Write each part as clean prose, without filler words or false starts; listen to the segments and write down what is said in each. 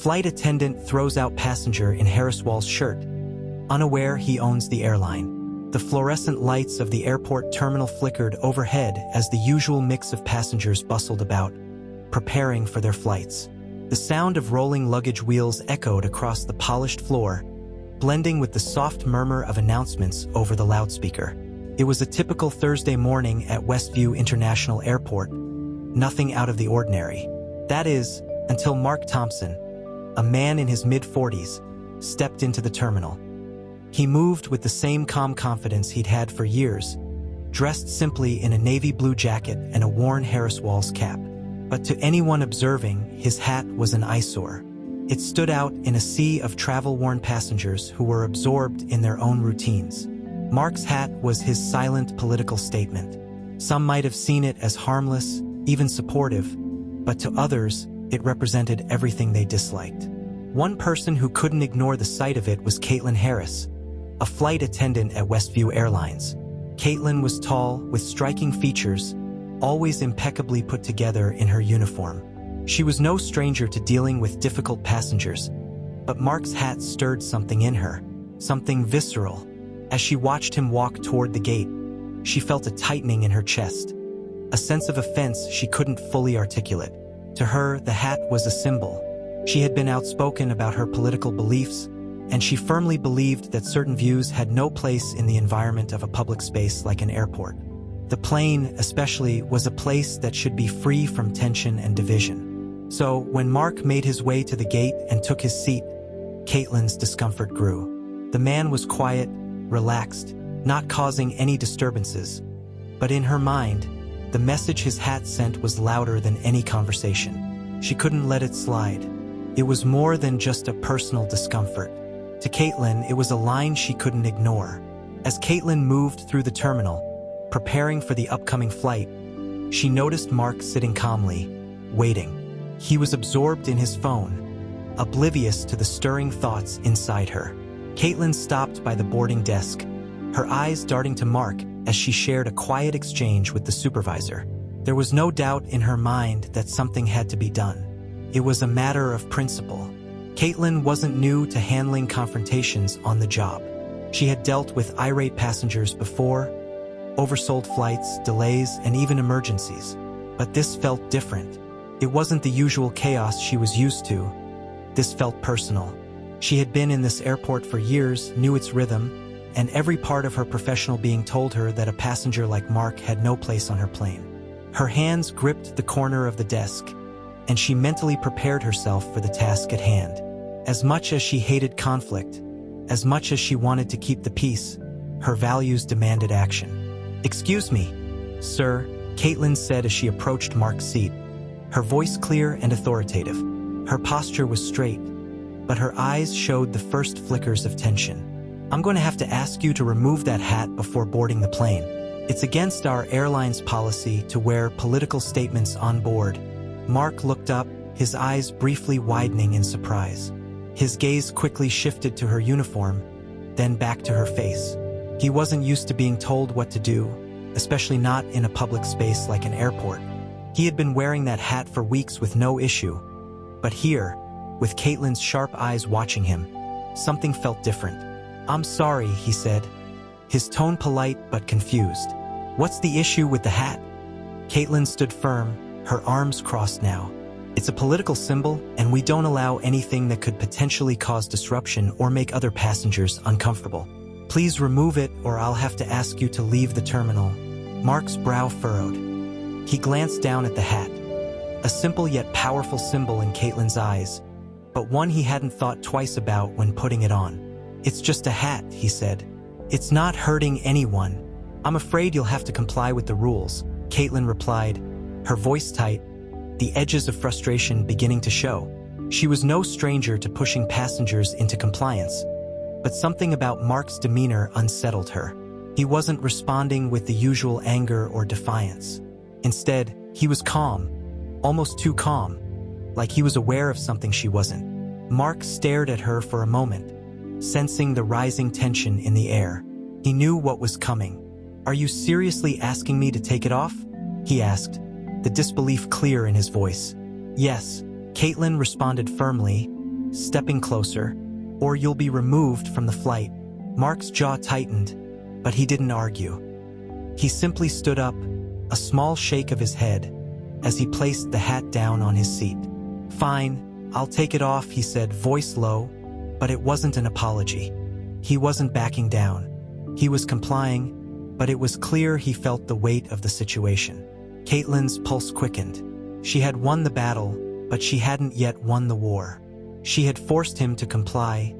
Flight attendant throws out passenger in Harris-Walz shirt. Unaware he owns the airline. The fluorescent lights of the airport terminal flickered overhead as the usual mix of passengers bustled about, preparing for their flights. The sound of rolling luggage wheels echoed across the polished floor, blending with the soft murmur of announcements over the loudspeaker. It was a typical Thursday morning at Westview International Airport, nothing out of the ordinary. That is, until Mark Thompson, a man in his mid-40s, stepped into the terminal. He moved with the same calm confidence he'd had for years, dressed simply in a navy blue jacket and a worn Harris-Walz cap. But to anyone observing, his hat was an eyesore. It stood out in a sea of travel-worn passengers who were absorbed in their own routines. Mark's hat was his silent political statement. Some might have seen it as harmless, even supportive, but to others, it represented everything they disliked. One person who couldn't ignore the sight of it was Caitlin Harris, a flight attendant at Westview Airlines. Caitlin was tall, with striking features, always impeccably put together in her uniform. She was no stranger to dealing with difficult passengers, but Mark's hat stirred something in her, something visceral. As she watched him walk toward the gate, she felt a tightening in her chest, a sense of offense she couldn't fully articulate. To her, the hat was a symbol. She had been outspoken about her political beliefs, and she firmly believed that certain views had no place in the environment of a public space like an airport. The plane, especially, was a place that should be free from tension and division. So, when Mark made his way to the gate and took his seat, Caitlin's discomfort grew. The man was quiet, relaxed, not causing any disturbances. But in her mind, the message his hat sent was louder than any conversation. She couldn't let it slide. It was more than just a personal discomfort. To Caitlin, it was a line she couldn't ignore. As Caitlin moved through the terminal, preparing for the upcoming flight, she noticed Mark sitting calmly, waiting. He was absorbed in his phone, oblivious to the stirring thoughts inside her. Caitlin stopped by the boarding desk, her eyes darting to Mark as she shared a quiet exchange with the supervisor. There was no doubt in her mind that something had to be done. It was a matter of principle. Caitlin wasn't new to handling confrontations on the job. She had dealt with irate passengers before, oversold flights, delays, and even emergencies. But this felt different. It wasn't the usual chaos she was used to. This felt personal. She had been in this airport for years, knew its rhythm, and every part of her professional being told her that a passenger like Mark had no place on her plane. Her hands gripped the corner of the desk, and she mentally prepared herself for the task at hand. As much as she hated conflict, as much as she wanted to keep the peace, her values demanded action. "Excuse me, sir," Caitlin said as she approached Mark's seat, her voice clear and authoritative. Her posture was straight, but her eyes showed the first flickers of tension. "I'm going to have to ask you to remove that hat before boarding the plane. It's against our airline's policy to wear political statements on board." Mark looked up, his eyes briefly widening in surprise. His gaze quickly shifted to her uniform, then back to her face. He wasn't used to being told what to do, especially not in a public space like an airport. He had been wearing that hat for weeks with no issue. But here, with Caitlin's sharp eyes watching him, something felt different. "I'm sorry," he said, his tone polite but confused. "What's the issue with the hat?" Caitlin stood firm, her arms crossed now. "It's a political symbol, and we don't allow anything that could potentially cause disruption or make other passengers uncomfortable. Please remove it or I'll have to ask you to leave the terminal." Mark's brow furrowed. He glanced down at the hat, a simple yet powerful symbol in Caitlin's eyes, but one he hadn't thought twice about when putting it on. "It's just a hat," he said. "It's not hurting anyone. I'm afraid you'll have to comply with the rules," Caitlin replied, her voice tight, the edges of frustration beginning to show. She was no stranger to pushing passengers into compliance, but something about Mark's demeanor unsettled her. He wasn't responding with the usual anger or defiance. Instead, he was calm, almost too calm, like he was aware of something she wasn't. Mark stared at her for a moment, sensing the rising tension in the air. He knew what was coming. "Are you seriously asking me to take it off?" he asked, the disbelief clear in his voice. "Yes," Caitlin responded firmly, stepping closer, or you'll be removed from the flight." Mark's jaw tightened, but he didn't argue. He simply stood up, a small shake of his head, as he placed the hat down on his seat. "Fine, I'll take it off," he said, voice low, but it wasn't an apology. He wasn't backing down. He was complying, but it was clear he felt the weight of the situation. Caitlin's pulse quickened. She had won the battle, but she hadn't yet won the war. She had forced him to comply,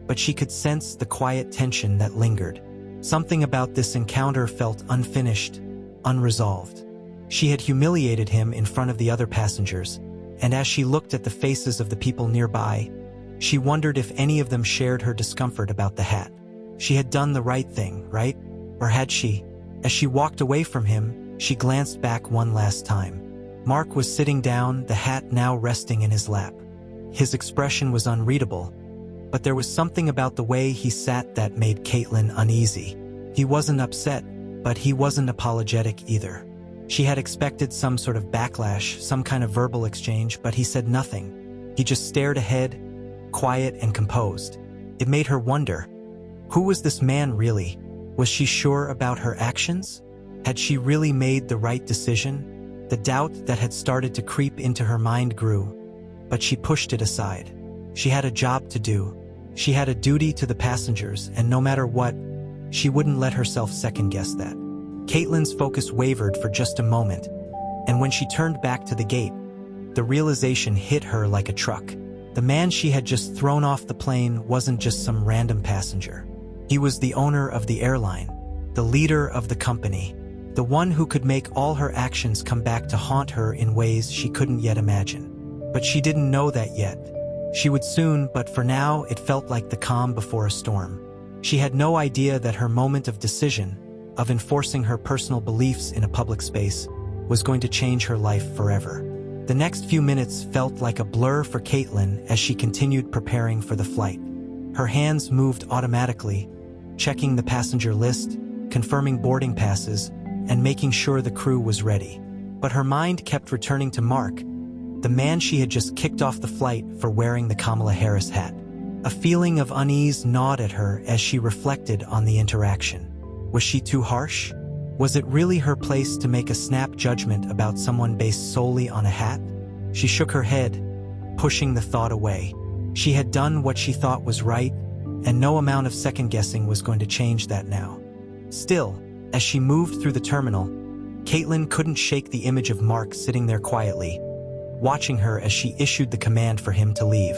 but she could sense the quiet tension that lingered. Something about this encounter felt unfinished, unresolved. She had humiliated him in front of the other passengers, and as she looked at the faces of the people nearby, she wondered if any of them shared her discomfort about the hat. She had done the right thing, right? Or had she? As she walked away from him, she glanced back one last time. Mark was sitting down, the hat now resting in his lap. His expression was unreadable, but there was something about the way he sat that made Caitlin uneasy. He wasn't upset, but he wasn't apologetic either. She had expected some sort of backlash, some kind of verbal exchange, but he said nothing. He just stared ahead, quiet and composed. It made her wonder, who was this man really? Was she sure about her actions? Had she really made the right decision? The doubt that had started to creep into her mind grew, but she pushed it aside. She had a job to do. She had a duty to the passengers, and no matter what, she wouldn't let herself second-guess that. Caitlin's focus wavered for just a moment, and when she turned back to the gate, the realization hit her like a truck. The man she had just thrown off the plane wasn't just some random passenger. He was the owner of the airline, the leader of the company, the one who could make all her actions come back to haunt her in ways she couldn't yet imagine. But she didn't know that yet. She would soon, but for now it felt like the calm before a storm. She had no idea that her moment of decision, of enforcing her personal beliefs in a public space, was going to change her life forever. The next few minutes felt like a blur for Caitlin as she continued preparing for the flight. Her hands moved automatically, checking the passenger list, confirming boarding passes, and making sure the crew was ready. But her mind kept returning to Mark, the man she had just kicked off the flight for wearing the Kamala Harris hat. A feeling of unease gnawed at her as she reflected on the interaction. Was she too harsh? Was it really her place to make a snap judgment about someone based solely on a hat? She shook her head, pushing the thought away. She had done what she thought was right, and no amount of second-guessing was going to change that now. Still, as she moved through the terminal, Caitlin couldn't shake the image of Mark sitting there quietly, watching her as she issued the command for him to leave.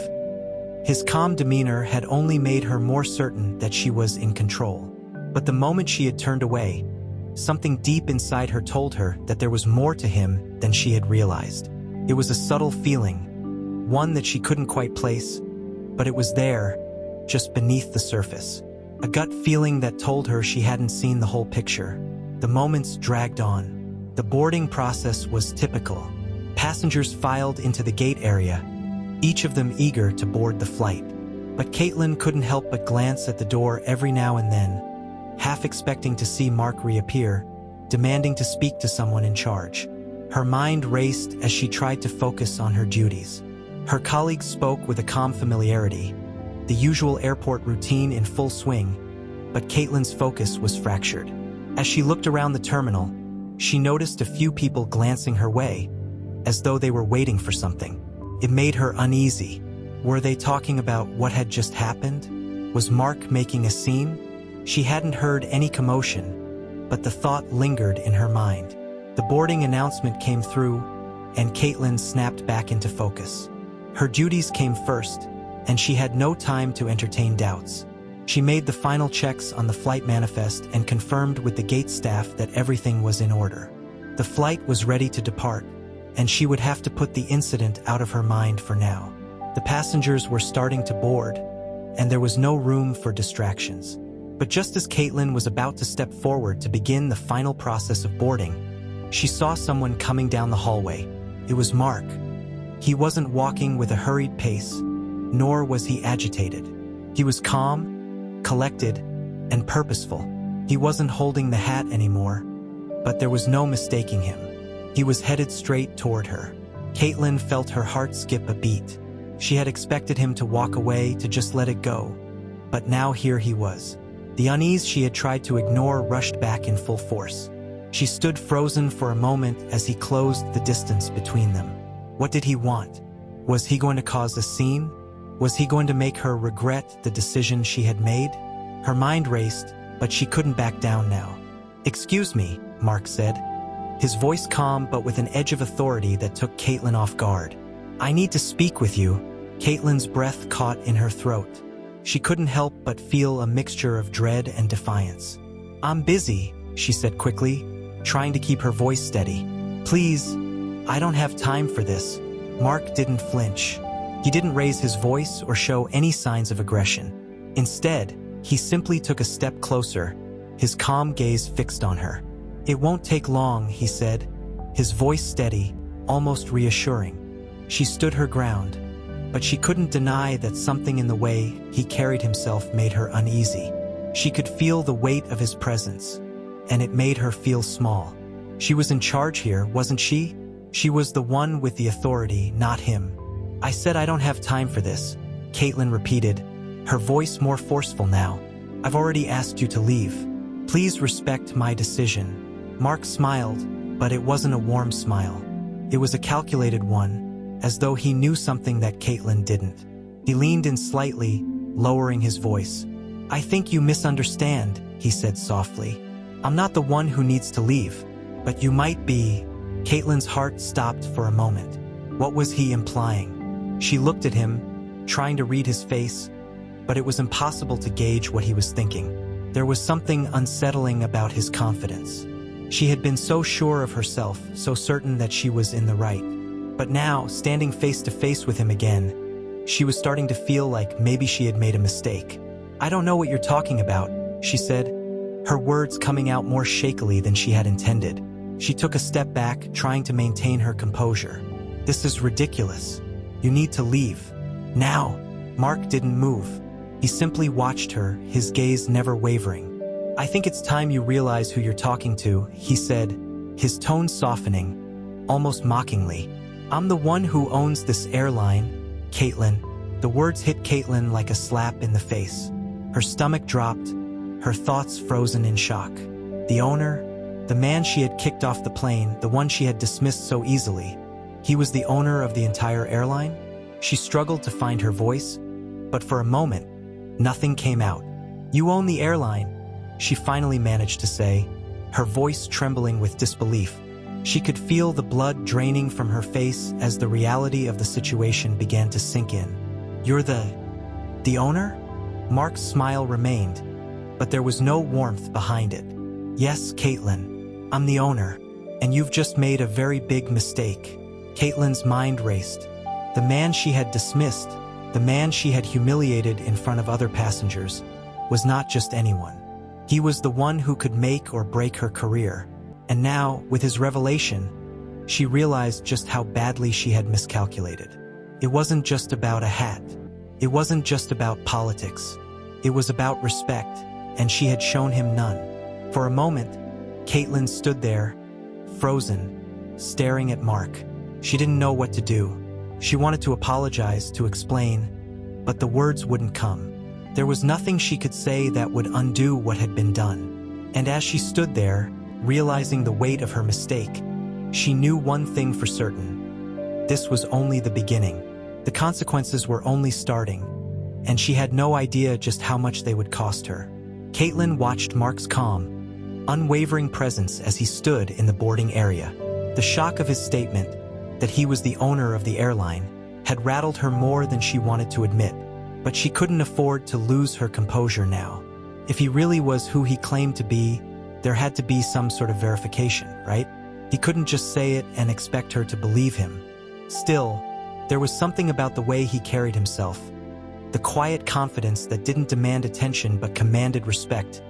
His calm demeanor had only made her more certain that she was in control. But the moment she had turned away, something deep inside her told her that there was more to him than she had realized. It was a subtle feeling, one that she couldn't quite place, but it was there, just beneath the surface. A gut feeling that told her she hadn't seen the whole picture. The moments dragged on. The boarding process was typical. Passengers filed into the gate area, each of them eager to board the flight. But Caitlin couldn't help but glance at the door every now and then, half expecting to see Mark reappear, demanding to speak to someone in charge. Her mind raced as she tried to focus on her duties. Her colleagues spoke with a calm familiarity, the usual airport routine in full swing, but Caitlin's focus was fractured. As she looked around the terminal, she noticed a few people glancing her way, as though they were waiting for something. It made her uneasy. Were they talking about what had just happened? Was Mark making a scene? She hadn't heard any commotion, but the thought lingered in her mind. The boarding announcement came through, and Caitlin snapped back into focus. Her duties came first, and she had no time to entertain doubts. She made the final checks on the flight manifest and confirmed with the gate staff that everything was in order. The flight was ready to depart, and she would have to put the incident out of her mind for now. The passengers were starting to board, and there was no room for distractions. But just as Caitlin was about to step forward to begin the final process of boarding, she saw someone coming down the hallway. It was Mark. He wasn't walking with a hurried pace, nor was he agitated. He was calm, collected, and purposeful. He wasn't holding the hat anymore, but there was no mistaking him. He was headed straight toward her. Caitlin felt her heart skip a beat. She had expected him to walk away, to just let it go. But now here he was. The unease she had tried to ignore rushed back in full force. She stood frozen for a moment as he closed the distance between them. What did he want? Was he going to cause a scene? Was he going to make her regret the decision she had made? Her mind raced, but she couldn't back down now. "Excuse me," Mark said, his voice calm but with an edge of authority that took Caitlin off guard. "I need to speak with you." Caitlin's breath caught in her throat. She couldn't help but feel a mixture of dread and defiance. "I'm busy," she said quickly, trying to keep her voice steady. "Please, I don't have time for this." Mark didn't flinch. He didn't raise his voice or show any signs of aggression. Instead, he simply took a step closer, his calm gaze fixed on her. "It won't take long," he said, his voice steady, almost reassuring. She stood her ground, but she couldn't deny that something in the way he carried himself made her uneasy. She could feel the weight of his presence, and it made her feel small. She was in charge here, wasn't she? She was the one with the authority, not him. "I said I don't have time for this," Caitlin repeated, her voice more forceful now. "I've already asked you to leave. Please respect my decision." Mark smiled, but it wasn't a warm smile. It was a calculated one, as though he knew something that Caitlin didn't. He leaned in slightly, lowering his voice. "I think you misunderstand," he said softly. "I'm not the one who needs to leave, but you might be." Caitlin's heart stopped for a moment. What was he implying? She looked at him, trying to read his face, but it was impossible to gauge what he was thinking. There was something unsettling about his confidence. She had been so sure of herself, so certain that she was in the right. But now, standing face to face with him again, she was starting to feel like maybe she had made a mistake. "I don't know what you're talking about," she said, her words coming out more shakily than she had intended. She took a step back, trying to maintain her composure. "This is ridiculous. You need to leave. Now." Mark didn't move. He simply watched her, his gaze never wavering. "I think it's time you realize who you're talking to," he said, his tone softening, almost mockingly. "I'm the one who owns this airline, Caitlin." The words hit Caitlin like a slap in the face. Her stomach dropped, her thoughts frozen in shock. The owner? The man she had kicked off the plane, the one she had dismissed so easily. He was the owner of the entire airline? She struggled to find her voice, but for a moment, nothing came out. "You own the airline," she finally managed to say, her voice trembling with disbelief. She could feel the blood draining from her face as the reality of the situation began to sink in. "You're the owner?" Mark's smile remained, but there was no warmth behind it. "Yes, Caitlin, I'm the owner, and you've just made a very big mistake." Caitlin's mind raced. The man she had dismissed, the man she had humiliated in front of other passengers, was not just anyone. He was the one who could make or break her career. And now, with his revelation, she realized just how badly she had miscalculated. It wasn't just about a hat. It wasn't just about politics. It was about respect, and she had shown him none. For a moment, Caitlin stood there, frozen, staring at Mark. She didn't know what to do. She wanted to apologize, to explain, but the words wouldn't come. There was nothing she could say that would undo what had been done. And as she stood there, realizing the weight of her mistake, she knew one thing for certain. This was only the beginning. The consequences were only starting, and she had no idea just how much they would cost her. Caitlin watched Mark's calm, unwavering presence as he stood in the boarding area. The shock of his statement, that he was the owner of the airline, had rattled her more than she wanted to admit, but she couldn't afford to lose her composure now. If he really was who he claimed to be, there had to be some sort of verification, right? He couldn't just say it and expect her to believe him. Still, there was something about the way he carried himself, the quiet confidence that didn't demand attention but commanded respect,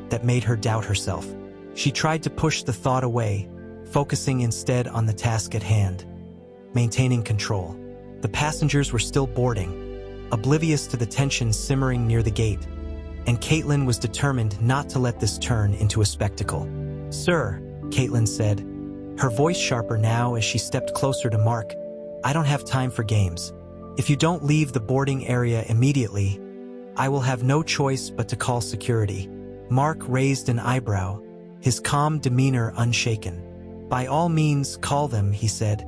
that made her doubt herself. She tried to push the thought away, focusing instead on the task at hand, maintaining control. The passengers were still boarding, oblivious to the tension simmering near the gate, and Caitlin was determined not to let this turn into a spectacle. "Sir," Caitlin said, her voice sharper now as she stepped closer to Mark, "I don't have time for games. If you don't leave the boarding area immediately, I will have no choice but to call security. Mark raised an eyebrow, his calm demeanor unshaken. By all means, call them, he said,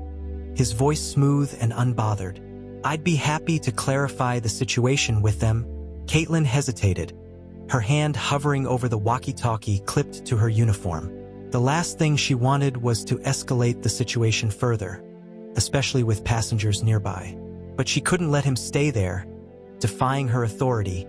his voice smooth and unbothered. I'd be happy to clarify the situation with them. Caitlin hesitated, her hand hovering over the walkie-talkie clipped to her uniform. The last thing she wanted was to escalate the situation further, especially with passengers nearby. But she couldn't let him stay there, defying her authority,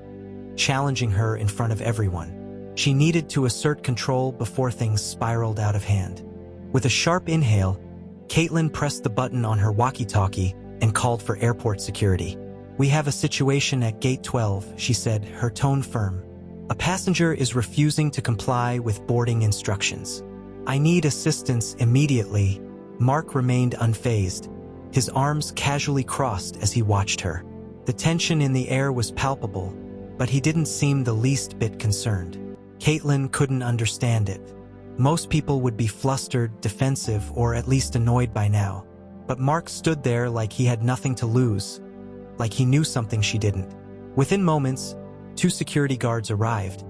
challenging her in front of everyone. She needed to assert control before things spiraled out of hand. With a sharp inhale, Caitlin pressed the button on her walkie-talkie and called for airport security. We have a situation at Gate 12, she said, her tone firm. A passenger is refusing to comply with boarding instructions. I need assistance immediately. Mark remained unfazed, his arms casually crossed as he watched her. The tension in the air was palpable, but he didn't seem the least bit concerned. Caitlin couldn't understand it. Most people would be flustered, defensive, or at least annoyed by now. But Mark stood there like he had nothing to lose, like he knew something she didn't. Within moments, 2 security guards arrived,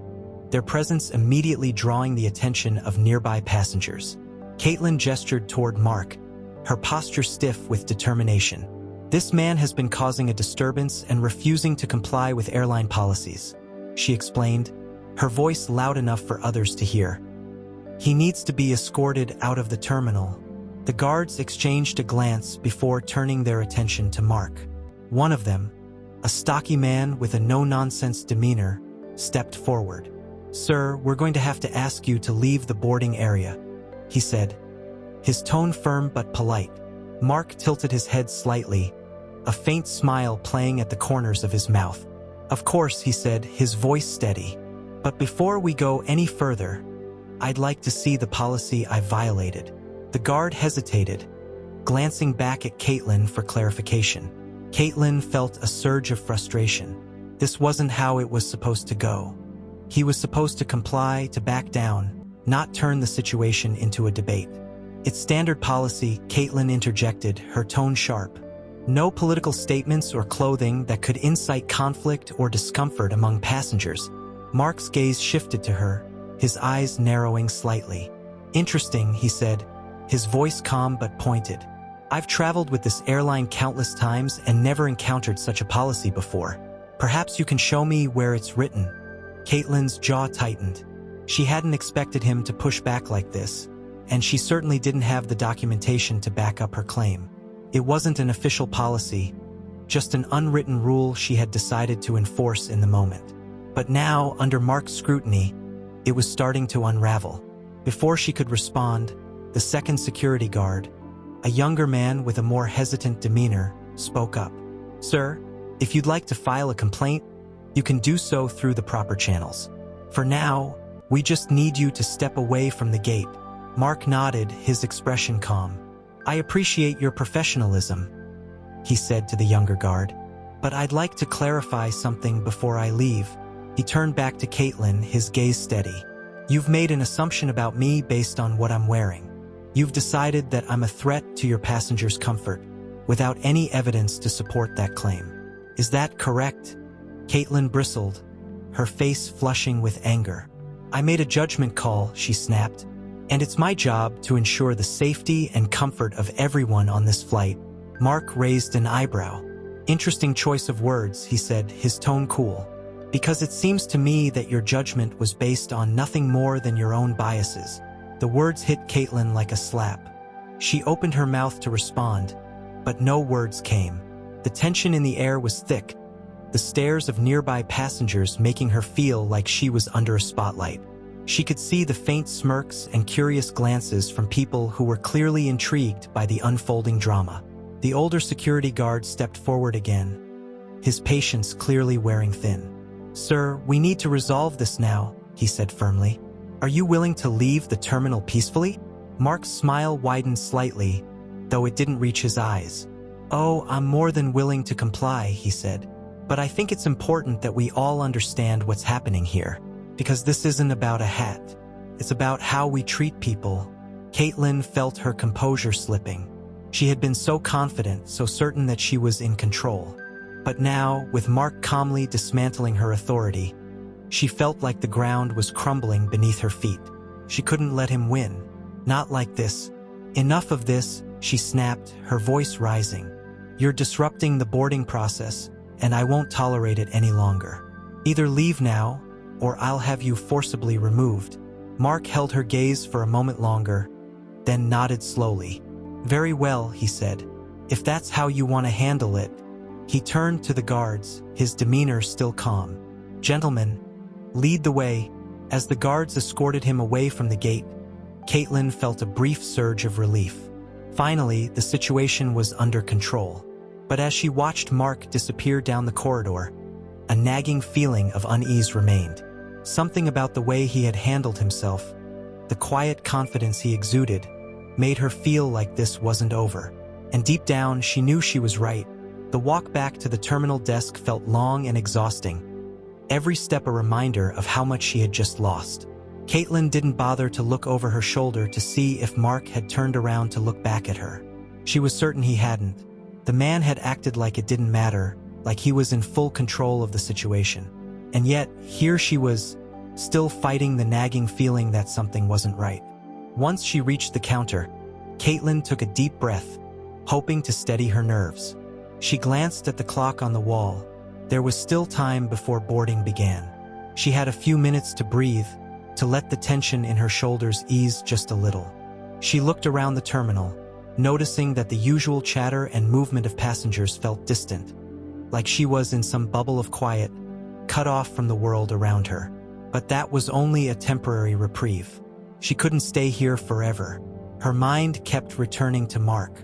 their presence immediately drawing the attention of nearby passengers. Caitlin gestured toward Mark, her posture stiff with determination. This man has been causing a disturbance and refusing to comply with airline policies, she explained, her voice loud enough for others to hear. He needs to be escorted out of the terminal. The guards exchanged a glance before turning their attention to Mark. One of them, a stocky man with a no-nonsense demeanor, stepped forward. Sir, we're going to have to ask you to leave the boarding area, he said, his tone firm but polite. Mark tilted his head slightly, a faint smile playing at the corners of his mouth. Of course, he said, his voice steady. But before we go any further, I'd like to see the policy I violated. The guard hesitated, glancing back at Caitlin for clarification. Caitlin felt a surge of frustration. This wasn't how it was supposed to go. He was supposed to comply, to back down, not turn the situation into a debate. It's standard policy, Caitlin interjected, her tone sharp. No political statements or clothing that could incite conflict or discomfort among passengers. Mark's gaze shifted to her, his eyes narrowing slightly. Interesting, he said, his voice calm but pointed. I've traveled with this airline countless times and never encountered such a policy before. Perhaps you can show me where it's written. Caitlin's jaw tightened. She hadn't expected him to push back like this, and she certainly didn't have the documentation to back up her claim. It wasn't an official policy, just an unwritten rule she had decided to enforce in the moment. But now, under Mark's scrutiny, it was starting to unravel. Before she could respond, the second security guard, a younger man with a more hesitant demeanor, spoke up. Sir, if you'd like to file a complaint, you can do so through the proper channels. For now, we just need you to step away from the gate. Mark nodded, his expression calm. I appreciate your professionalism, he said to the younger guard, but I'd like to clarify something before I leave. He turned back to Caitlin, his gaze steady. You've made an assumption about me based on what I'm wearing. You've decided that I'm a threat to your passengers' comfort, without any evidence to support that claim. Is that correct? Caitlin bristled, her face flushing with anger. I made a judgment call, she snapped, and it's my job to ensure the safety and comfort of everyone on this flight. Mark raised an eyebrow. Interesting choice of words, he said, his tone cool. Because it seems to me that your judgment was based on nothing more than your own biases. The words hit Caitlin like a slap. She opened her mouth to respond, but no words came. The tension in the air was thick, the stares of nearby passengers making her feel like she was under a spotlight. She could see the faint smirks and curious glances from people who were clearly intrigued by the unfolding drama. The older security guard stepped forward again, his patience clearly wearing thin. Sir, we need to resolve this now, he said firmly. Are you willing to leave the terminal peacefully? Mark's smile widened slightly, though it didn't reach his eyes. Oh, I'm more than willing to comply, he said. But I think it's important that we all understand what's happening here. Because this isn't about a hat. It's about how we treat people. Caitlin felt her composure slipping. She had been so confident, so certain that she was in control. But now, with Mark calmly dismantling her authority, she felt like the ground was crumbling beneath her feet. She couldn't let him win. Not like this. Enough of this, she snapped, her voice rising. You're disrupting the boarding process, and I won't tolerate it any longer. Either leave now, or I'll have you forcibly removed. Mark held her gaze for a moment longer, then nodded slowly. Very well, he said. If that's how you want to handle it. He turned to the guards, his demeanor still calm. Gentlemen, lead the way. As the guards escorted him away from the gate, Caitlin felt a brief surge of relief. Finally, the situation was under control. But as she watched Mark disappear down the corridor, a nagging feeling of unease remained. Something about the way he had handled himself, the quiet confidence he exuded, made her feel like this wasn't over. And deep down, she knew she was right. The walk back to the terminal desk felt long and exhausting. Every step a reminder of how much she had just lost. Caitlin didn't bother to look over her shoulder to see if Mark had turned around to look back at her. She was certain he hadn't. The man had acted like it didn't matter, like he was in full control of the situation. And yet, here she was, still fighting the nagging feeling that something wasn't right. Once she reached the counter, Caitlin took a deep breath, hoping to steady her nerves. She glanced at the clock on the wall. There was still time before boarding began. She had a few minutes to breathe, to let the tension in her shoulders ease just a little. She looked around the terminal, noticing that the usual chatter and movement of passengers felt distant, like she was in some bubble of quiet, cut off from the world around her. But that was only a temporary reprieve. She couldn't stay here forever. Her mind kept returning to Mark.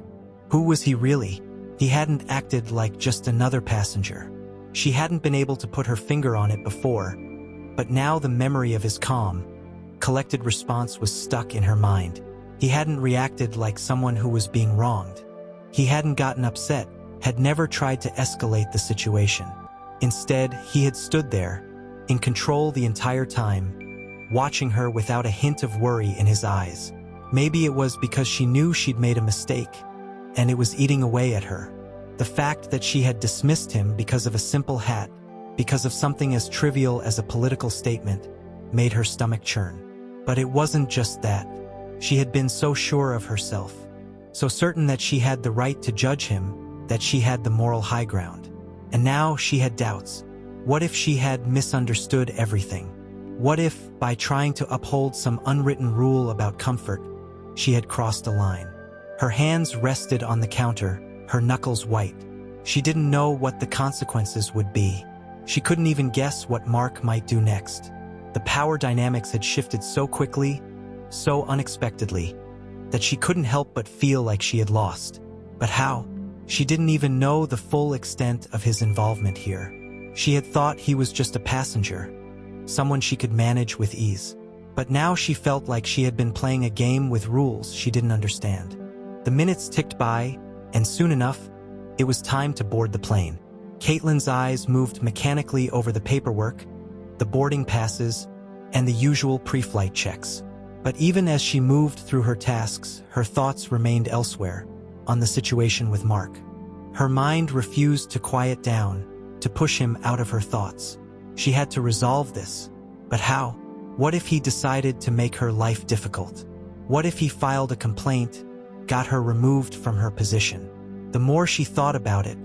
Who was he really? He hadn't acted like just another passenger. She hadn't been able to put her finger on it before, but now the memory of his calm, collected response was stuck in her mind. He hadn't reacted like someone who was being wronged. He hadn't gotten upset, had never tried to escalate the situation. Instead, he had stood there, in control the entire time, watching her without a hint of worry in his eyes. Maybe it was because she knew she'd made a mistake, and it was eating away at her. The fact that she had dismissed him because of a simple hat, because of something as trivial as a political statement, made her stomach churn. But it wasn't just that. She had been so sure of herself, so certain that she had the right to judge him, that she had the moral high ground. And now she had doubts. What if she had misunderstood everything? What if, by trying to uphold some unwritten rule about comfort, she had crossed a line? Her hands rested on the counter, her knuckles white. She didn't know what the consequences would be. She couldn't even guess what Mark might do next. The power dynamics had shifted so quickly, so unexpectedly, that she couldn't help but feel like she had lost. But how? She didn't even know the full extent of his involvement here. She had thought he was just a passenger, someone she could manage with ease. But now she felt like she had been playing a game with rules she didn't understand. The minutes ticked by, and soon enough, it was time to board the plane. Caitlin's eyes moved mechanically over the paperwork, the boarding passes, and the usual pre-flight checks. But even as she moved through her tasks, her thoughts remained elsewhere, on the situation with Mark. Her mind refused to quiet down, to push him out of her thoughts. She had to resolve this. But how? What if he decided to make her life difficult? What if he filed a complaint, got her removed from her position? The more she thought about it,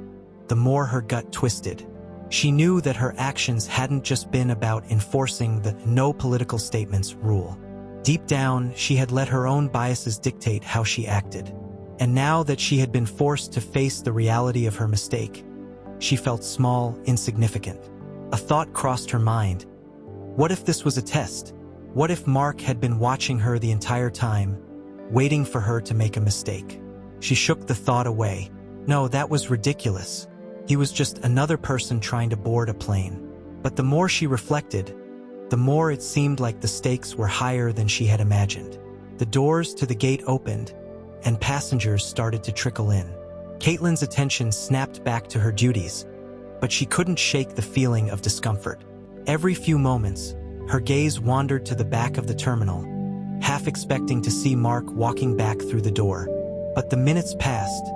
the more her gut twisted. She knew that her actions hadn't just been about enforcing the no political statements rule. Deep down, she had let her own biases dictate how she acted. And now that she had been forced to face the reality of her mistake, she felt small, insignificant. A thought crossed her mind. What if this was a test? What if Mark had been watching her the entire time, waiting for her to make a mistake? She shook the thought away. No, that was ridiculous. He was just another person trying to board a plane. But the more she reflected, the more it seemed like the stakes were higher than she had imagined. The doors to the gate opened, and passengers started to trickle in. Caitlin's attention snapped back to her duties, but she couldn't shake the feeling of discomfort. Every few moments, her gaze wandered to the back of the terminal, half expecting to see Mark walking back through the door. But the minutes passed,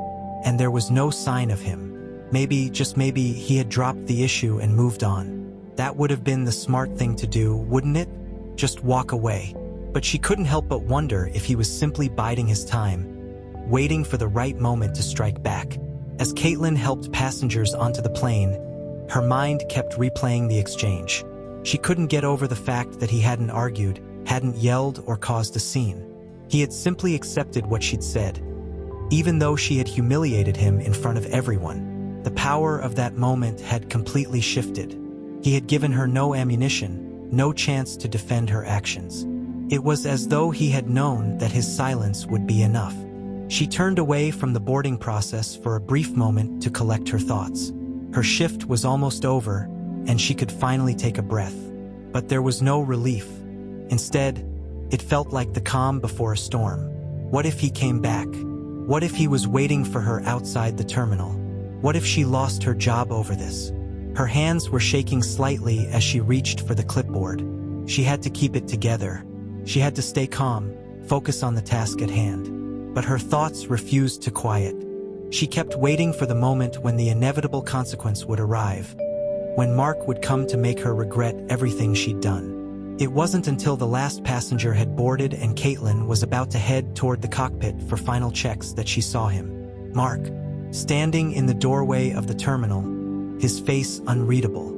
and there was no sign of him. Maybe, just maybe, he had dropped the issue and moved on. That would have been the smart thing to do, wouldn't it? Just walk away. But she couldn't help but wonder if he was simply biding his time, waiting for the right moment to strike back. As Caitlin helped passengers onto the plane, her mind kept replaying the exchange. She couldn't get over the fact that he hadn't argued, hadn't yelled or caused a scene. He had simply accepted what she'd said. Even though she had humiliated him in front of everyone, the power of that moment had completely shifted. He had given her no ammunition, no chance to defend her actions. It was as though he had known that his silence would be enough. She turned away from the boarding process for a brief moment to collect her thoughts. Her shift was almost over, and she could finally take a breath. But there was no relief. Instead, it felt like the calm before a storm. What if he came back? What if he was waiting for her outside the terminal? What if she lost her job over this? Her hands were shaking slightly as she reached for the clipboard. She had to keep it together. She had to stay calm, focus on the task at hand. But her thoughts refused to quiet. She kept waiting for the moment when the inevitable consequence would arrive, when Mark would come to make her regret everything she'd done. It wasn't until the last passenger had boarded and Caitlin was about to head toward the cockpit for final checks that she saw him. Mark, standing in the doorway of the terminal, his face unreadable.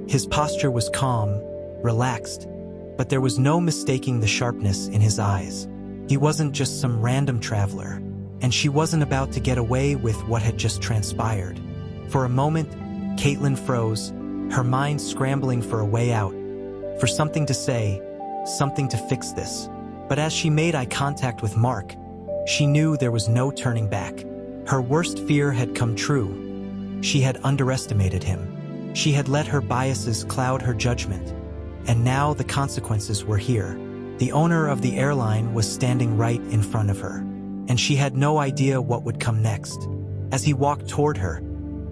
His posture was calm, relaxed, but there was no mistaking the sharpness in his eyes. He wasn't just some random traveler, and she wasn't about to get away with what had just transpired. For a moment, Caitlin froze, her mind scrambling for a way out, for something to say, something to fix this. But as she made eye contact with Mark, she knew there was no turning back. Her worst fear had come true. She had underestimated him. She had let her biases cloud her judgment, and now the consequences were here. The owner of the airline was standing right in front of her, and she had no idea what would come next. As he walked toward her,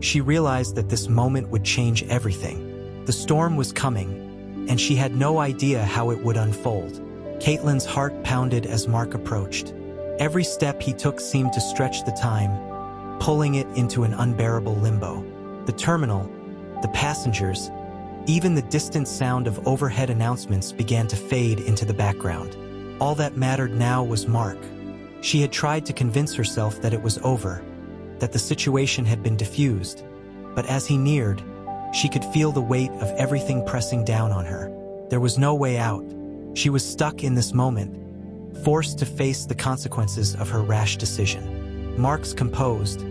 she realized that this moment would change everything. The storm was coming, and she had no idea how it would unfold. Caitlin's heart pounded as Mark approached. Every step he took seemed to stretch the time, pulling it into an unbearable limbo. The terminal, the passengers, even the distant sound of overhead announcements began to fade into the background. All that mattered now was Mark. She had tried to convince herself that it was over, that the situation had been diffused, but as he neared, she could feel the weight of everything pressing down on her. There was no way out. She was stuck in this moment, forced to face the consequences of her rash decision. Mark's composed,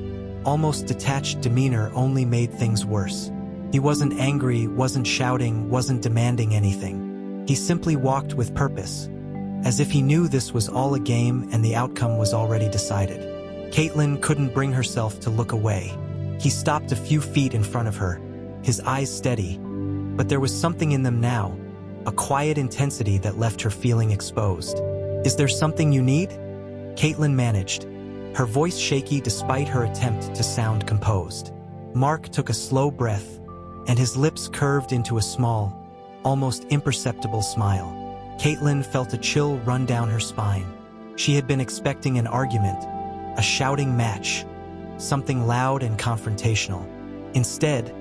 almost detached demeanor only made things worse. He wasn't angry, wasn't shouting, wasn't demanding anything. He simply walked with purpose, as if he knew this was all a game and the outcome was already decided. Caitlin couldn't bring herself to look away. He stopped a few feet in front of her, his eyes steady, but there was something in them now, a quiet intensity that left her feeling exposed. "Is there something you need?" Caitlin managed, her voice shaky despite her attempt to sound composed. Mark took a slow breath, and his lips curved into a small, almost imperceptible smile. Caitlin felt a chill run down her spine. She had been expecting an argument, a shouting match, something loud and confrontational. Instead,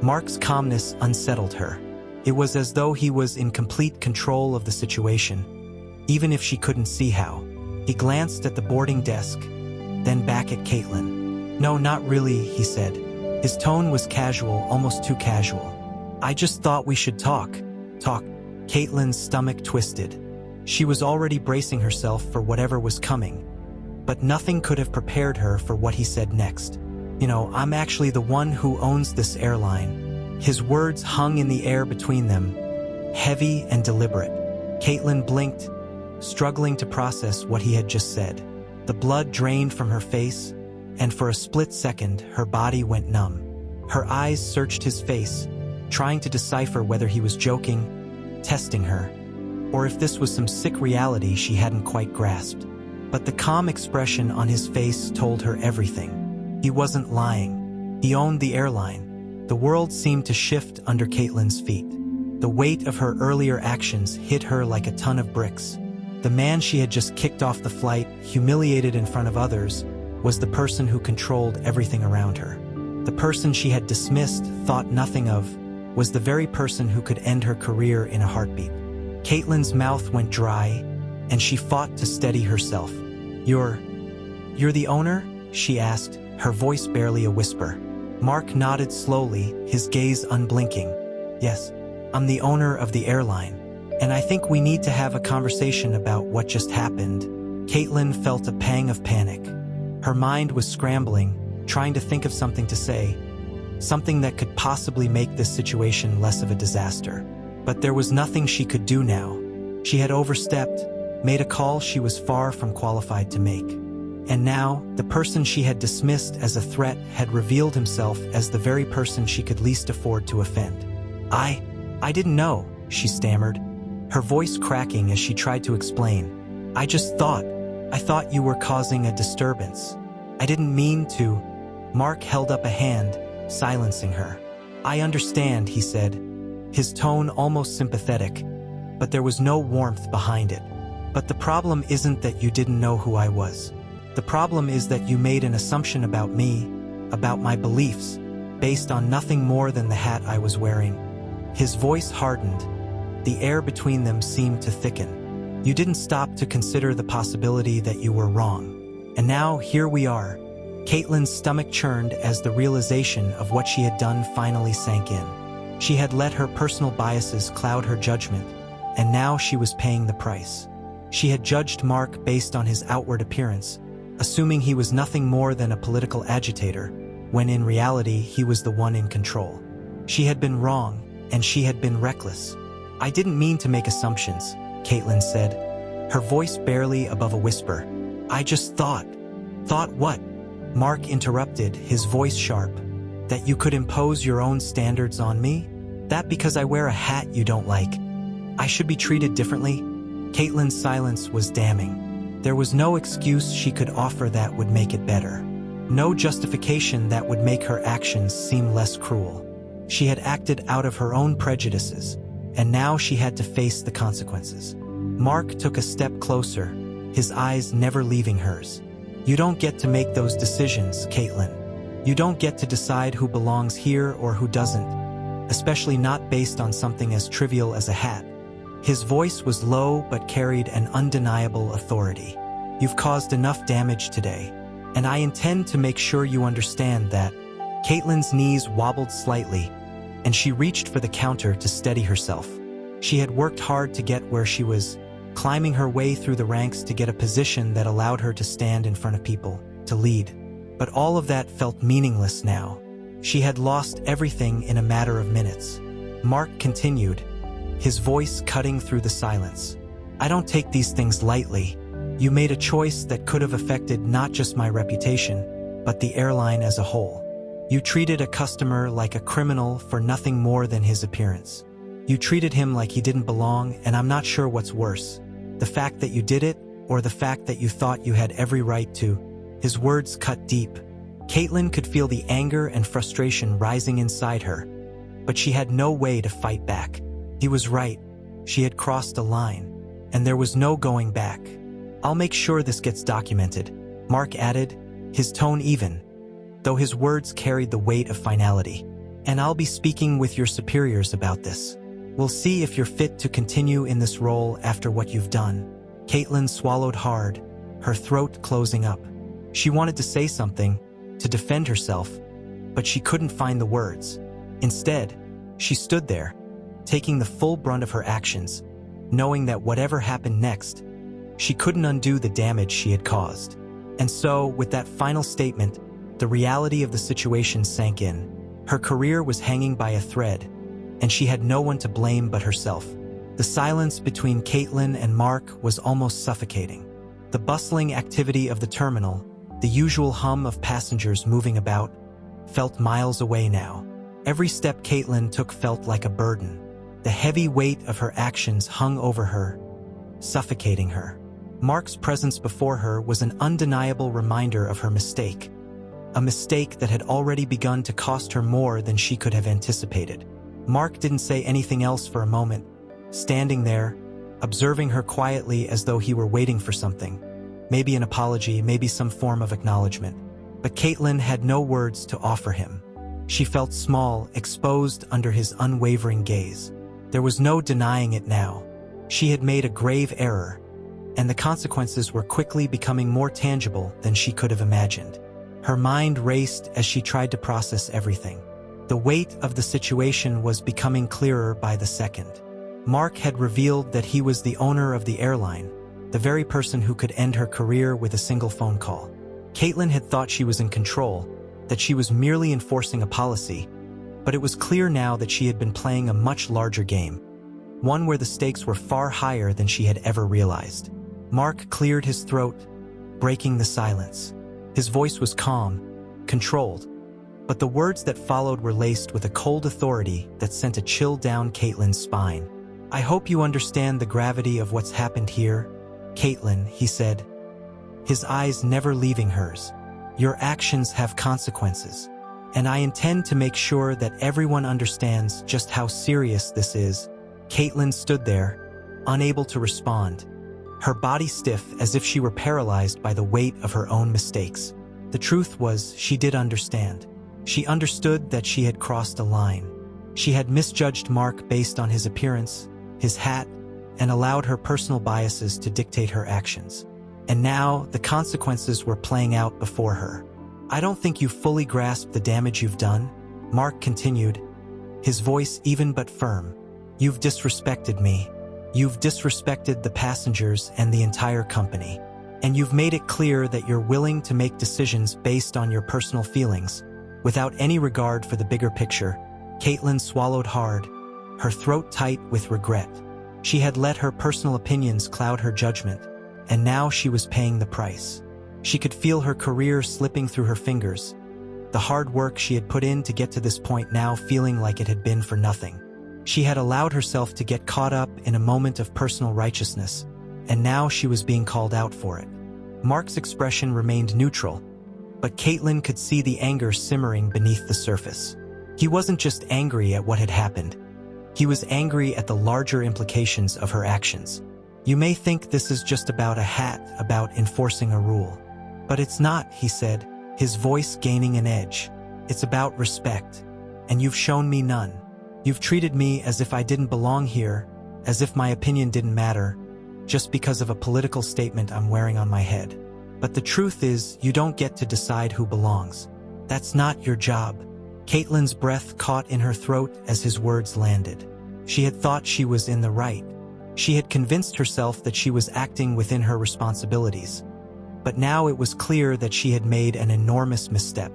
Mark's calmness unsettled her. It was as though he was in complete control of the situation, even if she couldn't see how. He glanced at the boarding desk, then back at Caitlin. "No, not really," he said. His tone was casual, almost too casual. "I just thought we should talk." Talk. Caitlin's stomach twisted. She was already bracing herself for whatever was coming, but nothing could have prepared her for what he said next. "You know, I'm actually the one who owns this airline." His words hung in the air between them, heavy and deliberate. Caitlin blinked, struggling to process what he had just said. The blood drained from her face, and for a split second, her body went numb. Her eyes searched his face, trying to decipher whether he was joking, testing her, or if this was some sick reality she hadn't quite grasped. But the calm expression on his face told her everything. He wasn't lying. He owned the airline. The world seemed to shift under Caitlin's feet. The weight of her earlier actions hit her like a ton of bricks. The man she had just kicked off the flight, humiliated in front of others, was the person who controlled everything around her. The person she had dismissed, thought nothing of, was the very person who could end her career in a heartbeat. Caitlin's mouth went dry, and she fought to steady herself. You're the owner?" she asked, her voice barely a whisper. Mark nodded slowly, his gaze unblinking. "Yes, I'm the owner of the airline, and I think we need to have a conversation about what just happened." Caitlin felt a pang of panic. Her mind was scrambling, trying to think of something to say, something that could possibly make this situation less of a disaster. But there was nothing she could do now. She had overstepped, made a call she was far from qualified to make. And now, the person she had dismissed as a threat had revealed himself as the very person she could least afford to offend. I didn't know," she stammered, her voice cracking as she tried to explain. I thought you were causing a disturbance. I didn't mean to." Mark held up a hand, silencing her. "I understand," he said, his tone almost sympathetic, but there was no warmth behind it. "But the problem isn't that you didn't know who I was. The problem is that you made an assumption about me, about my beliefs, based on nothing more than the hat I was wearing." His voice hardened. The air between them seemed to thicken. "You didn't stop to consider the possibility that you were wrong. And now, here we are." Caitlin's stomach churned as the realization of what she had done finally sank in. She had let her personal biases cloud her judgment, and now she was paying the price. She had judged Mark based on his outward appearance, assuming he was nothing more than a political agitator, when in reality he was the one in control. She had been wrong, and she had been reckless. "I didn't mean to make assumptions," Caitlin said, her voice barely above a whisper. "I just thought." "Thought what?" Mark interrupted, his voice sharp. "That you could impose your own standards on me? That because I wear a hat you don't like, I should be treated differently?" Caitlin's silence was damning. There was no excuse she could offer that would make it better. No justification that would make her actions seem less cruel. She had acted out of her own prejudices, and now she had to face the consequences. Mark took a step closer, his eyes never leaving hers. "You don't get to make those decisions, Caitlin. You don't get to decide who belongs here or who doesn't, especially not based on something as trivial as a hat." His voice was low but carried an undeniable authority. "You've caused enough damage today, and I intend to make sure you understand that." Caitlin's knees wobbled slightly, and she reached for the counter to steady herself. She had worked hard to get where she was, climbing her way through the ranks to get a position that allowed her to stand in front of people, to lead. But all of that felt meaningless now. She had lost everything in a matter of minutes. Mark continued, his voice cutting through the silence. "I don't take these things lightly. You made a choice that could have affected not just my reputation, but the airline as a whole. You treated a customer like a criminal for nothing more than his appearance. You treated him like he didn't belong, and I'm not sure what's worse, the fact that you did it, or the fact that you thought you had every right to." His words cut deep. Caitlin could feel the anger and frustration rising inside her, but she had no way to fight back. He was right. She had crossed a line, and there was no going back. "I'll make sure this gets documented," Mark added, his tone even, though his words carried the weight of finality. "And I'll be speaking with your superiors about this. We'll see if you're fit to continue in this role after what you've done." Caitlin swallowed hard, her throat closing up. She wanted to say something, to defend herself, but she couldn't find the words. Instead, she stood there, taking the full brunt of her actions, knowing that whatever happened next, she couldn't undo the damage she had caused. And so, with that final statement, the reality of the situation sank in. Her career was hanging by a thread, and she had no one to blame but herself. The silence between Caitlin and Mark was almost suffocating. The bustling activity of the terminal, the usual hum of passengers moving about, felt miles away now. Every step Caitlin took felt like a burden. The heavy weight of her actions hung over her, suffocating her. Mark's presence before her was an undeniable reminder of her mistake, a mistake that had already begun to cost her more than she could have anticipated. Mark didn't say anything else for a moment, standing there, observing her quietly as though he were waiting for something. maybe an apology, maybe some form of acknowledgement. But Caitlin had no words to offer him. She felt small, exposed under his unwavering gaze. There was no denying it now. She had made a grave error, and the consequences were quickly becoming more tangible than she could have imagined. Her mind raced as she tried to process everything. The weight of the situation was becoming clearer by the second. Mark had revealed that he was the owner of the airline, the very person who could end her career with a single phone call. Caitlin had thought she was in control, that she was merely enforcing a policy, but it was clear now that she had been playing a much larger game, one where the stakes were far higher than she had ever realized. Mark cleared his throat, breaking the silence. His voice was calm, controlled, but the words that followed were laced with a cold authority that sent a chill down Caitlin's spine. "I hope you understand the gravity of what's happened here, Caitlin," he said, his eyes never leaving hers. "Your actions have consequences, and I intend to make sure that everyone understands just how serious this is." Caitlin stood there, unable to respond, her body stiff as if she were paralyzed by the weight of her own mistakes. The truth was, she did understand. She understood that she had crossed a line. She had misjudged Mark based on his appearance, his hat, and allowed her personal biases to dictate her actions. And now, the consequences were playing out before her. "I don't think you fully grasp the damage you've done," Mark continued, his voice even but firm. "You've disrespected me. You've disrespected the passengers and the entire company. And you've made it clear that you're willing to make decisions based on your personal feelings, without any regard for the bigger picture." Caitlin swallowed hard, her throat tight with regret. She had let her personal opinions cloud her judgment, and now she was paying the price. She could feel her career slipping through her fingers, the hard work she had put in to get to this point now feeling like it had been for nothing. She had allowed herself to get caught up in a moment of personal righteousness, and now she was being called out for it. Mark's expression remained neutral, but Caitlin could see the anger simmering beneath the surface. He wasn't just angry at what had happened. He was angry at the larger implications of her actions. "You may think this is just about a hat, about enforcing a rule. But it's not," he said, his voice gaining an edge. "It's about respect, and you've shown me none. You've treated me as if I didn't belong here, as if my opinion didn't matter, just because of a political statement I'm wearing on my head. But the truth is, you don't get to decide who belongs. That's not your job." Caitlin's breath caught in her throat as his words landed. She had thought she was in the right. She had convinced herself that she was acting within her responsibilities. But now it was clear that she had made an enormous misstep.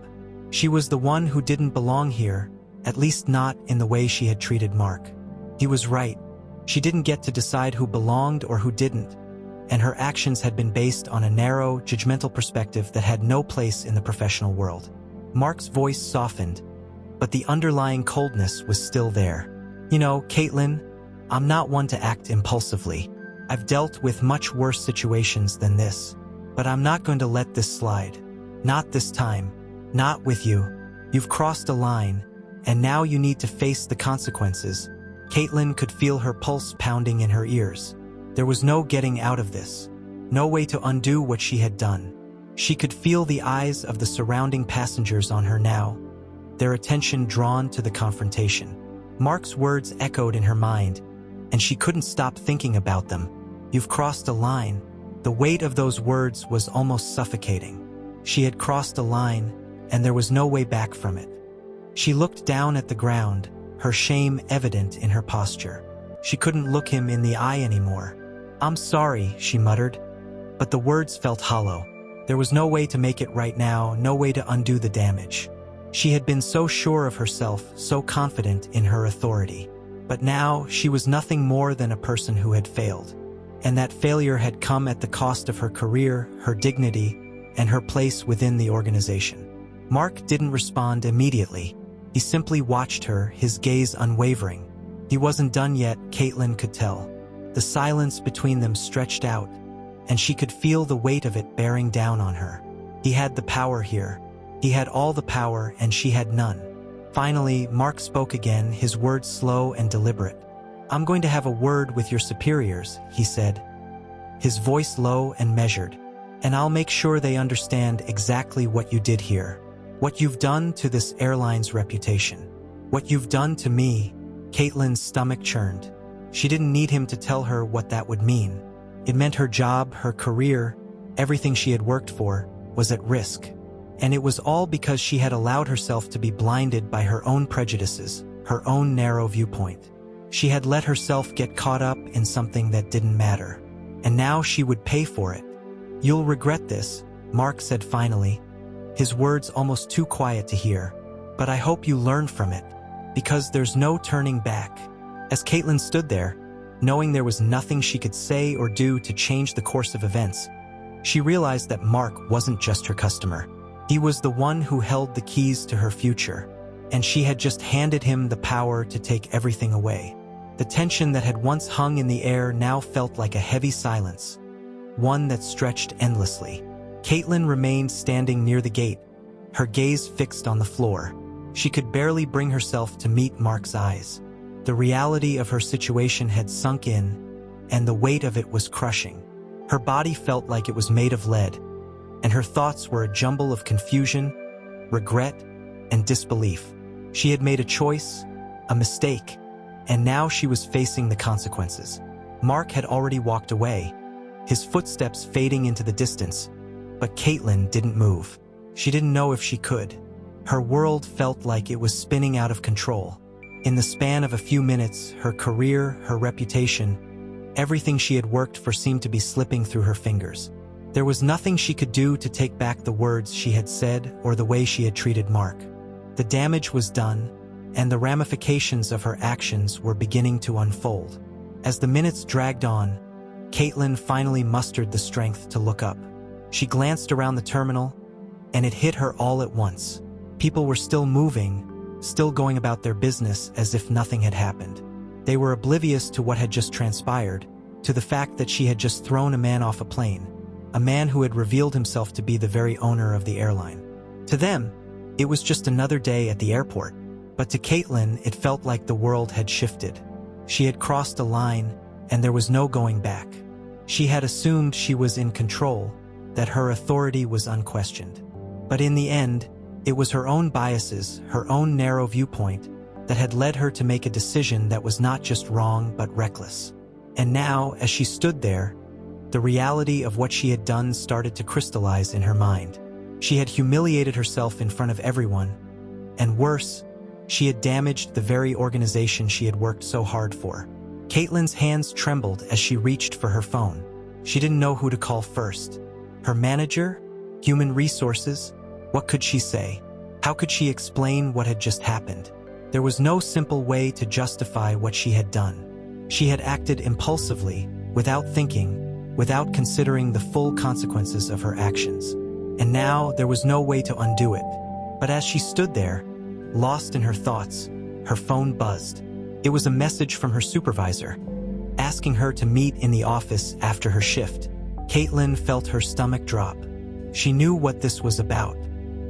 She was the one who didn't belong here, at least not in the way she had treated Mark. He was right. She didn't get to decide who belonged or who didn't, and her actions had been based on a narrow, judgmental perspective that had no place in the professional world. Mark's voice softened, but the underlying coldness was still there. "You know, Caitlin, I'm not one to act impulsively. I've dealt with much worse situations than this. But I'm not going to let this slide. Not this time. Not with you. You've crossed a line, and now you need to face the consequences." Caitlin could feel her pulse pounding in her ears. There was no getting out of this. No way to undo what she had done. She could feel the eyes of the surrounding passengers on her now, their attention drawn to the confrontation. Mark's words echoed in her mind, and she couldn't stop thinking about them. "You've crossed a line." The weight of those words was almost suffocating. She had crossed a line, and there was no way back from it. She looked down at the ground, her shame evident in her posture. She couldn't look him in the eye anymore. "I'm sorry," she muttered, but the words felt hollow. There was no way to make it right now, no way to undo the damage. She had been so sure of herself, so confident in her authority. But now, she was nothing more than a person who had failed. And that failure had come at the cost of her career, her dignity, and her place within the organization. Mark didn't respond immediately. He simply watched her, his gaze unwavering. He wasn't done yet, Caitlin could tell. The silence between them stretched out, and she could feel the weight of it bearing down on her. He had the power here. He had all the power, and she had none. Finally, Mark spoke again, his words slow and deliberate. "I'm going to have a word with your superiors," he said, his voice low and measured. And I'll make sure they understand exactly what you did here. What you've done to this airline's reputation. What you've done to me." Caitlin's stomach churned. She didn't need him to tell her what that would mean. It meant her job, her career, everything she had worked for, was at risk. And it was all because she had allowed herself to be blinded by her own prejudices, her own narrow viewpoint. She had let herself get caught up in something that didn't matter. And now she would pay for it. "You'll regret this," Mark said finally, his words almost too quiet to hear. "But I hope you learn from it, because there's no turning back." As Caitlin stood there, knowing there was nothing she could say or do to change the course of events, she realized that Mark wasn't just her customer. He was the one who held the keys to her future, and she had just handed him the power to take everything away. The tension that had once hung in the air now felt like a heavy silence, one that stretched endlessly. Caitlin remained standing near the gate, her gaze fixed on the floor. She could barely bring herself to meet Mark's eyes. The reality of her situation had sunk in, and the weight of it was crushing. Her body felt like it was made of lead, and her thoughts were a jumble of confusion, regret, and disbelief. She had made a choice, a mistake, and now she was facing the consequences. Mark had already walked away, his footsteps fading into the distance, but Caitlin didn't move. She didn't know if she could. Her world felt like it was spinning out of control. In the span of a few minutes, her career, her reputation, everything she had worked for seemed to be slipping through her fingers. There was nothing she could do to take back the words she had said or the way she had treated Mark. The damage was done, and the ramifications of her actions were beginning to unfold. As the minutes dragged on, Caitlin finally mustered the strength to look up. She glanced around the terminal, and it hit her all at once. People were still moving, still going about their business as if nothing had happened. They were oblivious to what had just transpired, to the fact that she had just thrown a man off a plane, a man who had revealed himself to be the very owner of the airline. To them, it was just another day at the airport, but to Caitlin, it felt like the world had shifted. She had crossed a line, and there was no going back. She had assumed she was in control, that her authority was unquestioned. But in the end, it was her own biases, her own narrow viewpoint, that had led her to make a decision that was not just wrong but reckless. And now, as she stood there, the reality of what she had done started to crystallize in her mind. She had humiliated herself in front of everyone, and worse, she had damaged the very organization she had worked so hard for. Caitlin's hands trembled as she reached for her phone. She didn't know who to call first. Her manager? Human resources? What could she say? How could she explain what had just happened? There was no simple way to justify what she had done. She had acted impulsively, without thinking, without considering the full consequences of her actions. And now there was no way to undo it. But as she stood there, lost in her thoughts, her phone buzzed. It was a message from her supervisor, asking her to meet in the office after her shift. Caitlin felt her stomach drop. She knew what this was about.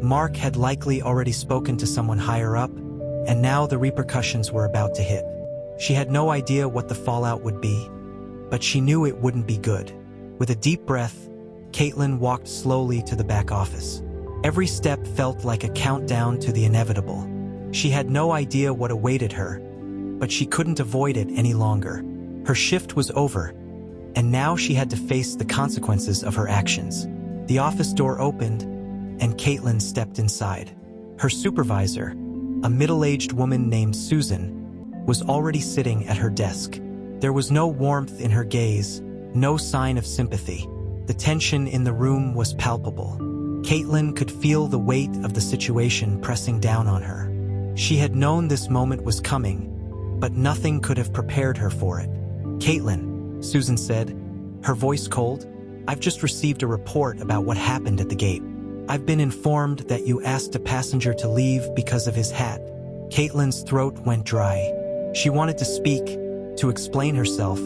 Mark had likely already spoken to someone higher up, and now the repercussions were about to hit. She had no idea what the fallout would be, but she knew it wouldn't be good. With a deep breath, Caitlin walked slowly to the back office. Every step felt like a countdown to the inevitable. She had no idea what awaited her, but she couldn't avoid it any longer. Her shift was over, and now she had to face the consequences of her actions. The office door opened, and Caitlin stepped inside. Her supervisor, a middle-aged woman named Susan, was already sitting at her desk. There was no warmth in her gaze, no sign of sympathy. The tension in the room was palpable. Caitlin could feel the weight of the situation pressing down on her. She had known this moment was coming, but nothing could have prepared her for it. "Caitlin," Susan said, her voice cold, "I've just received a report about what happened at the gate. I've been informed that you asked a passenger to leave because of his hat." Caitlin's throat went dry. She wanted to speak, to explain herself,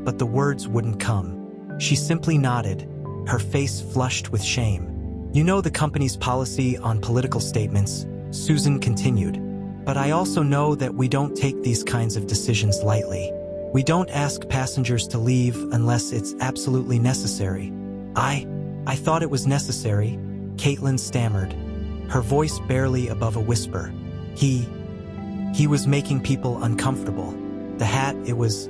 but the words wouldn't come. She simply nodded, her face flushed with shame. "You know the company's policy on political statements," Susan continued, "but I also know that we don't take these kinds of decisions lightly. We don't ask passengers to leave unless it's absolutely necessary. I thought it was necessary, Caitlin stammered, her voice barely above a whisper. He was making people uncomfortable. The hat, it was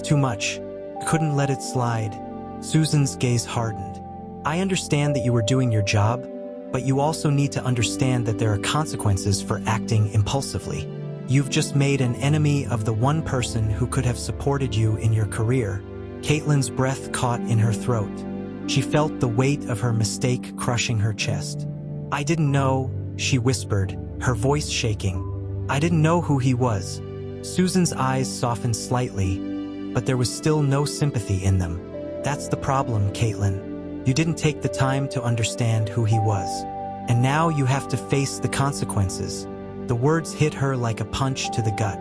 too much. Couldn't let it slide. Susan's gaze hardened. I understand that you were doing your job, but you also need to understand that there are consequences for acting impulsively. You've just made an enemy of the one person who could have supported you in your career. Caitlin's breath caught in her throat. She felt the weight of her mistake crushing her chest. I didn't know, she whispered, her voice shaking. I didn't know who he was. Susan's eyes softened slightly, but there was still no sympathy in them. That's the problem, Caitlin. You didn't take the time to understand who he was. And now you have to face the consequences. The words hit her like a punch to the gut.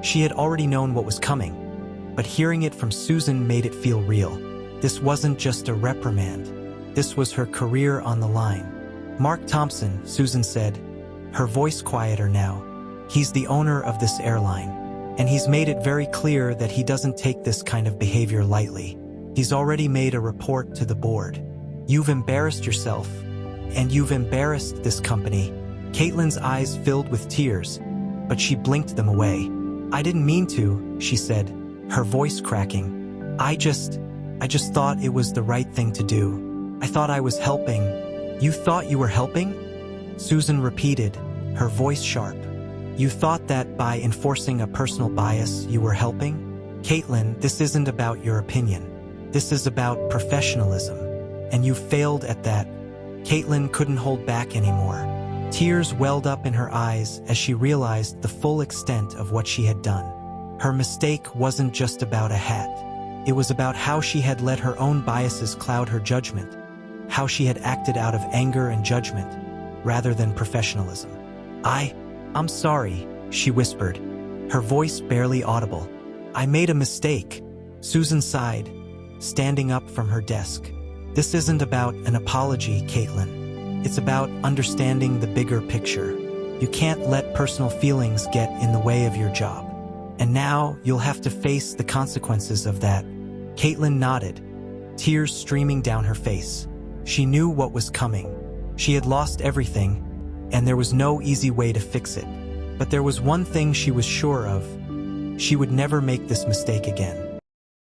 She had already known what was coming, but hearing it from Susan made it feel real. This wasn't just a reprimand. This was her career on the line. Mark Thompson, Susan said, her voice quieter now. He's the owner of this airline, and he's made it very clear that he doesn't take this kind of behavior lightly. He's already made a report to the board. You've embarrassed yourself, and you've embarrassed this company. Caitlin's eyes filled with tears, but she blinked them away. I didn't mean to, she said, her voice cracking. I just thought it was the right thing to do. I thought I was helping. You thought you were helping? Susan repeated, her voice sharp. You thought that by enforcing a personal bias, you were helping? Caitlin, this isn't about your opinion. This is about professionalism. And you failed at that. Caitlin couldn't hold back anymore. Tears welled up in her eyes as she realized the full extent of what she had done. Her mistake wasn't just about a hat. It was about how she had let her own biases cloud her judgment, how she had acted out of anger and judgment, rather than professionalism. I'm sorry, she whispered, her voice barely audible. I made a mistake. Susan sighed, standing up from her desk. This isn't about an apology, Caitlin. It's about understanding the bigger picture. You can't let personal feelings get in the way of your job. And now you'll have to face the consequences of that. Caitlin nodded, tears streaming down her face. She knew what was coming. She had lost everything, and there was no easy way to fix it. But there was one thing she was sure of. She would never make this mistake again.